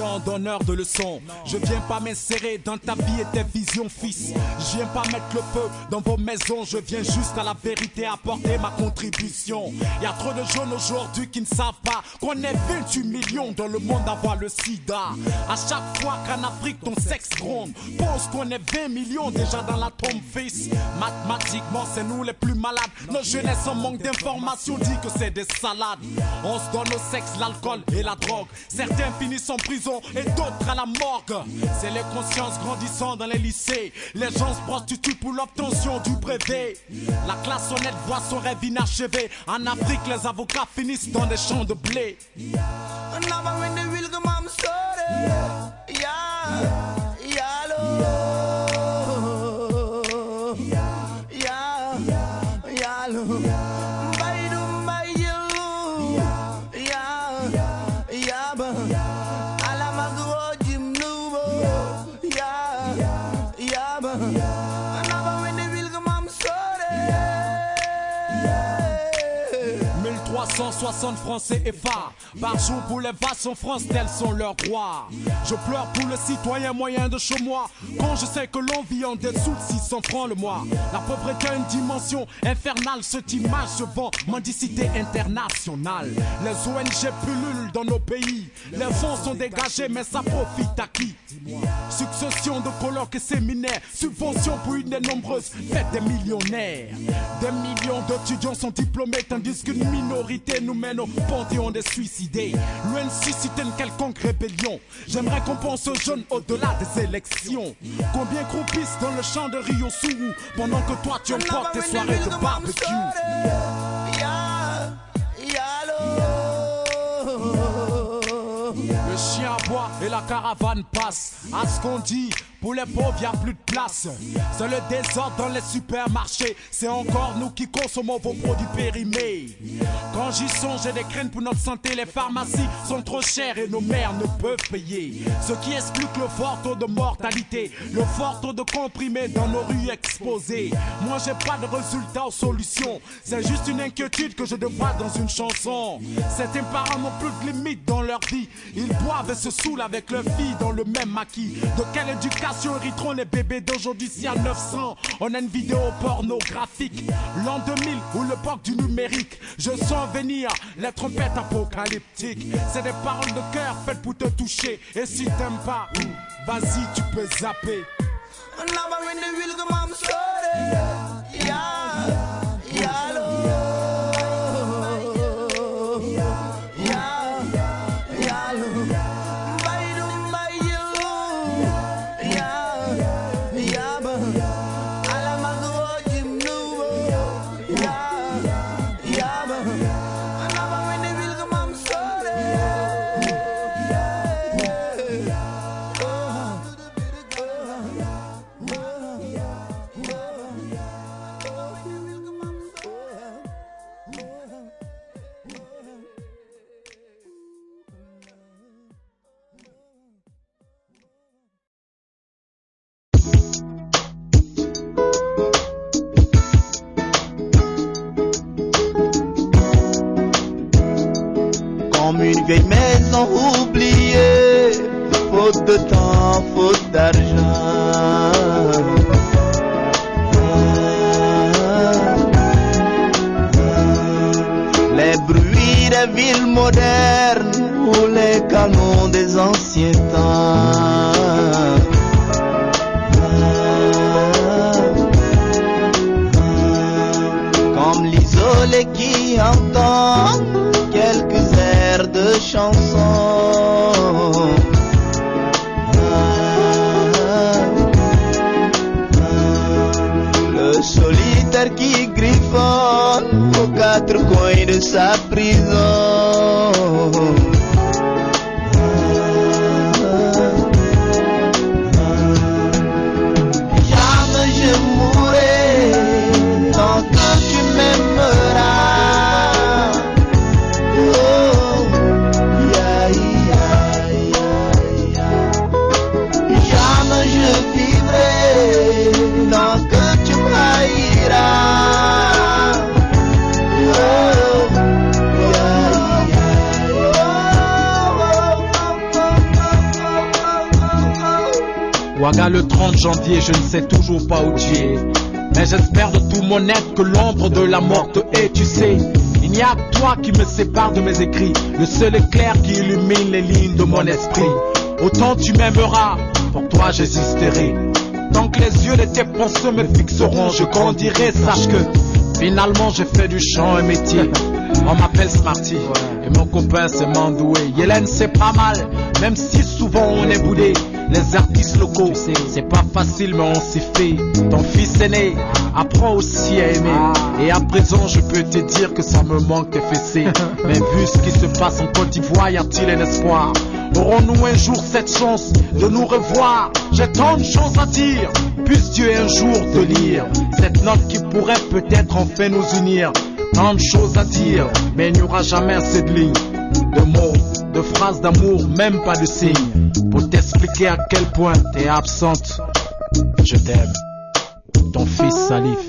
En donneur de leçons, je viens pas m'insérer dans ta vie et tes visions, fils. Je viens pas mettre le feu dans vos maisons, je viens juste à la vérité apporter ma contribution. Y a trop de jeunes aujourd'hui qui ne savent pas qu'on est 28 millions dans le monde à avoir le sida. À chaque fois qu'en Afrique ton sexe gronde, pense qu'on est 20 millions déjà dans la tombe, fils. Mathématiquement c'est nous les plus malades. Nos jeunesses en manque d'informations dit que c'est des salades. On se donne au sexe, l'alcool et la drogue. Certains finissent en prison et d'autres à la morgue. C'est les consciences grandissant dans les lycées. Les gens se prostituent pour l'obtention du brevet. La classe honnête voit son rêve inachevé. En Afrique les avocats finissent dans des champs de blé. francs CFA par jour pour les vaches en France, tels sont leurs droits. Je pleure pour le citoyen moyen de chez moi, quand je sais que l'on vit en dessous de 600 francs le mois. La pauvreté a une dimension infernale, cette image se vend mendicité internationale. Les ONG pullulent dans nos pays, les fonds sont dégagés mais ça profite à qui? Succession de colloques et séminaires, subventions pour une des nombreuses fêtes des millionnaires. Des millions d'étudiants sont diplômés tandis qu'une minorité nous mène au panthéon des suicidés. Loin de susciter une quelconque rébellion, j'aimerais qu'on pense aux jeunes au-delà des élections. Combien croupissent dans le champ de Rio Sourou pendant que toi tu emportes tes soirées de barbecue. Le chien aboie et la caravane passe. À ce qu'on dit, pour les pauvres y'a plus de place. C'est le désordre dans les supermarchés. C'est encore nous qui consommons vos produits périmés. Quand j'y songe, j'ai des craintes pour notre santé. Les pharmacies sont trop chères et nos mères ne peuvent payer. Ce qui explique le fort taux de mortalité, le fort taux de comprimés dans nos rues exposées. Moi j'ai pas de résultats ou solutions, c'est juste une inquiétude que je dévoile dans une chanson. Certains parents n'ont plus de limites dans leur vie. Ils boivent et se saoulent avec leurs filles dans le même maquis. De quelle éducation hériteront les bébés d'aujourd'hui si à 900 on a une vidéo pornographique? L'an 2000 ou l'époque du numérique, je sens venir les trompettes apocalyptiques. C'est des paroles de cœur faites pour te toucher. Et si t'aimes pas, vas-y tu peux zapper. Comme une vieille maison oubliée, faute de temps, faute d'argent. Les bruits des les villes modernes ou les canons des anciens temps. Comme l'isolé qui entend quelques airs de chansons. Le solitaire qui griffonne aux quatre coins de sa prison. Jamais je mourrai tant que tu m'aimeras. Oh, yeah, yeah, yeah, yeah. Jamais je vivrai tant que tu m'haïras. Oh, yeah, yeah. Ouaga, le 30 janvier, je ne sais toujours pas où tu es. Mais j'espère de tout mon être que l'ombre de la mort te hait, tu sais. Il n'y a que toi qui me sépare de mes écrits, le seul éclair qui illumine les lignes de mon esprit. Autant tu m'aimeras, pour toi j'existerai. Tant que les yeux de tes pensées me fixeront, je grandirai. Sache que finalement j'ai fait du chant un métier. On m'appelle Smarty et mon copain c'est Mandoué. Yélène c'est pas mal, même si souvent on est boudé. Les artistes locaux, c'est pas facile mais on s'y fait. Ton fils aîné apprend aussi à aimer. Et à présent je peux te dire que ça me manque tes fessées. Mais vu ce qui se passe en Côte d'Ivoire, y a-t-il un espoir? Aurons-nous un jour cette chance de nous revoir? J'ai tant de choses à dire, puisse Dieu un jour te lire cette note qui pourrait peut-être enfin nous unir. Tant de choses à dire, mais il n'y aura jamais assez de lignes, de mots, de phrases d'amour, même pas de signes, pour t'expliquer à quel point t'es absente. Je t'aime, ton fils Salif.